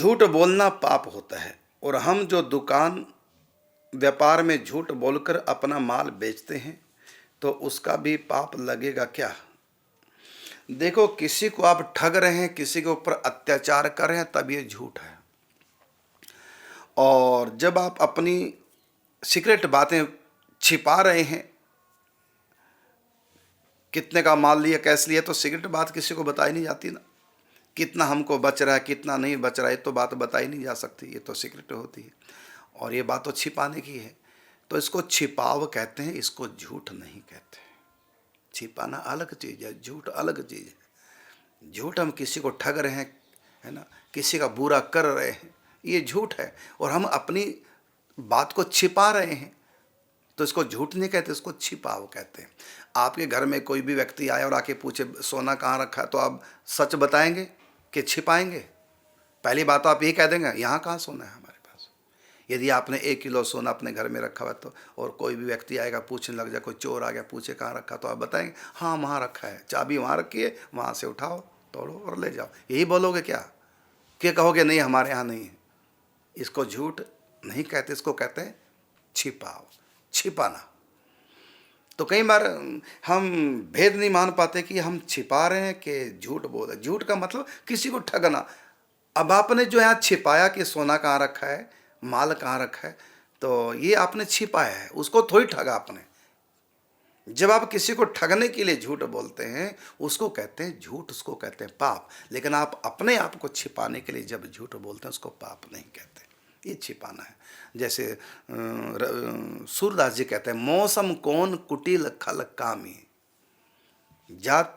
झूठ बोलना पाप होता है और हम जो दुकान व्यापार में झूठ बोलकर अपना माल बेचते हैं तो उसका भी पाप लगेगा क्या? देखो, किसी को आप ठग रहे हैं, किसी के ऊपर अत्याचार कर रहे हैं, तब ये झूठ है। और जब आप अपनी सीक्रेट बातें छिपा रहे हैं, कितने का माल लिया, कैसे लिया, तो सीक्रेट बात किसी को बताई नहीं जाती ना। कितना हमको बच रहा है, कितना नहीं बच रहा है, तो बात बताई नहीं जा सकती, ये तो सीक्रेट होती है। और ये बात तो छिपाने की है, तो इसको छिपाव कहते हैं, इसको झूठ नहीं कहते। छिपाना अलग चीज़ है, झूठ अलग चीज़ है। झूठ हम किसी को ठग रहे हैं, है ना, किसी का बुरा कर रहे हैं, ये झूठ है। और हम अपनी बात को छिपा रहे हैं, तो इसको झूठ नहीं कहते, इसको छिपाव कहते हैं। आपके घर में कोई भी व्यक्ति आए और आके पूछे सोना कहाँ रखा है, तो आप सच बताएंगे कि छिपाएंगे? पहली बात तो आप यही कह देंगे, यहाँ कहाँ सोना है हमारे पास। यदि आपने 1 किलो सोना अपने घर में रखा हुआ तो, और कोई भी व्यक्ति आएगा पूछने लग जाए, कोई चोर आ गया पूछे कहाँ रखा, तो आप बताएंगे हाँ वहाँ रखा है, चाबी वहाँ रखी है, वहाँ से उठाओ, तोड़ो और ले जाओ। यही बोलोगे क्या? कि कहोगे नहीं हमारे यहाँ नहीं है? इसको झूठ नहीं कहते, इसको कहते हैं छिपाव, छिपाना। तो कई बार हम भेद नहीं मान पाते कि हम छिपा रहे हैं कि झूठ बोल रहे। झूठ का मतलब किसी को ठगना। अब आपने जो यहाँ छिपाया कि सोना कहाँ रखा है, माल कहाँ रखा है, तो ये आपने छिपाया है, उसको थोड़ी ठगा आपने। जब आप किसी को ठगने के लिए झूठ बोलते हैं, उसको कहते हैं झूठ, उसको कहते हैं पाप। लेकिन आप अपने आप को छिपाने के लिए जब झूठ बोलते हैं, उसको पाप नहीं कहते, ये छिपाना है। जैसे सूरदास जी कहते हैं, मौसम कौन कुटिल खल कामी, जात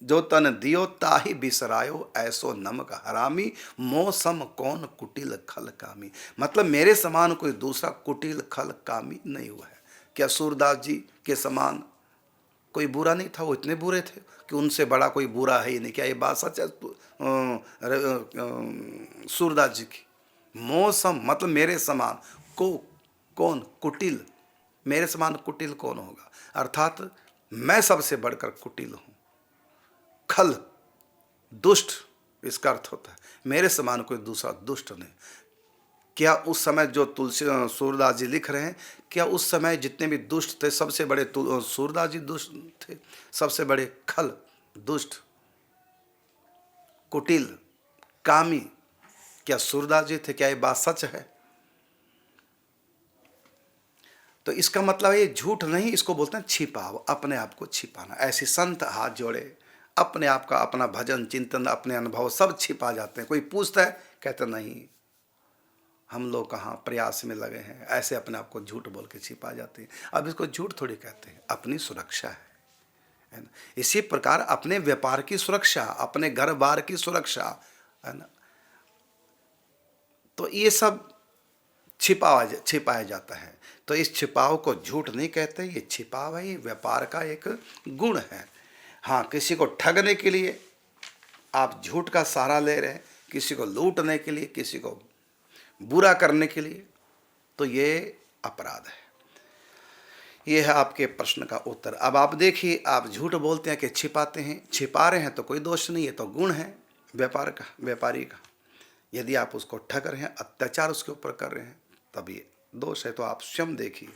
जो तन दियो ताही बिसरायो, ऐसो नमक हरामी, मौसम कौन कुटिल खल कामी। मतलब मेरे समान कोई दूसरा कुटिल खल कामी नहीं हुआ है। क्या सूरदास जी के समान कोई बुरा नहीं था? वो इतने बुरे थे कि उनसे बड़ा कोई बुरा है ही नहीं। क्या ये बात सच है सूरदास जी की? मौसम मतलब मेरे समान को कौन कुटिल, मेरे समान कुटिल कौन होगा? अर्थात मैं सबसे बढ़कर कुटिल हूँ। खल दुष्ट, इसका अर्थ होता है मेरे समान कोई दूसरा दुष्ट नहीं। क्या उस समय जो तुलसी सूरदास जी लिख रहे हैं, क्या उस समय जितने भी दुष्ट थे, सबसे बड़े सूरदास जी दुष्ट थे? सबसे बड़े खल, दुष्ट, कुटिल, कामी क्या सूरदास जी थे? क्या ये बात सच है? तो इसका मतलब ये झूठ नहीं, इसको बोलते हैं छिपाव, अपने आप को छिपाना। ऐसे संत हाथ जोड़े अपने आप का, अपना भजन चिंतन, अपने अनुभव सब छिपा जाते हैं। कोई पूछता है, कहते नहीं हम लोग कहाँ प्रयास में लगे हैं, ऐसे अपने आप को झूठ बोल के छिपा जाते हैं। अब इसको झूठ थोड़ी कहते हैं, अपनी सुरक्षा है ना। इसी प्रकार अपने व्यापार की सुरक्षा, अपने घर बार की सुरक्षा, है ना, तो ये सब छिपाया जाता है। तो इस छिपाव को झूठ नहीं कहते, ये छिपाव है, ये व्यापार का एक गुण है। हाँ, किसी को ठगने के लिए आप झूठ का सहारा ले रहे हैं, किसी को लूटने के लिए, किसी को बुरा करने के लिए, तो ये अपराध है। ये है आपके प्रश्न का उत्तर। अब आप देखिए, आप झूठ बोलते हैं कि छिपाते हैं, छिपा रहे हैं तो कोई दोष नहीं, ये तो गुण है व्यापार का, व्यापारी का। यदि आप उसको ठग रहे हैं, अत्याचार उसके ऊपर कर रहे हैं, तब ये दोष है। तो आप स्वयं देखिए।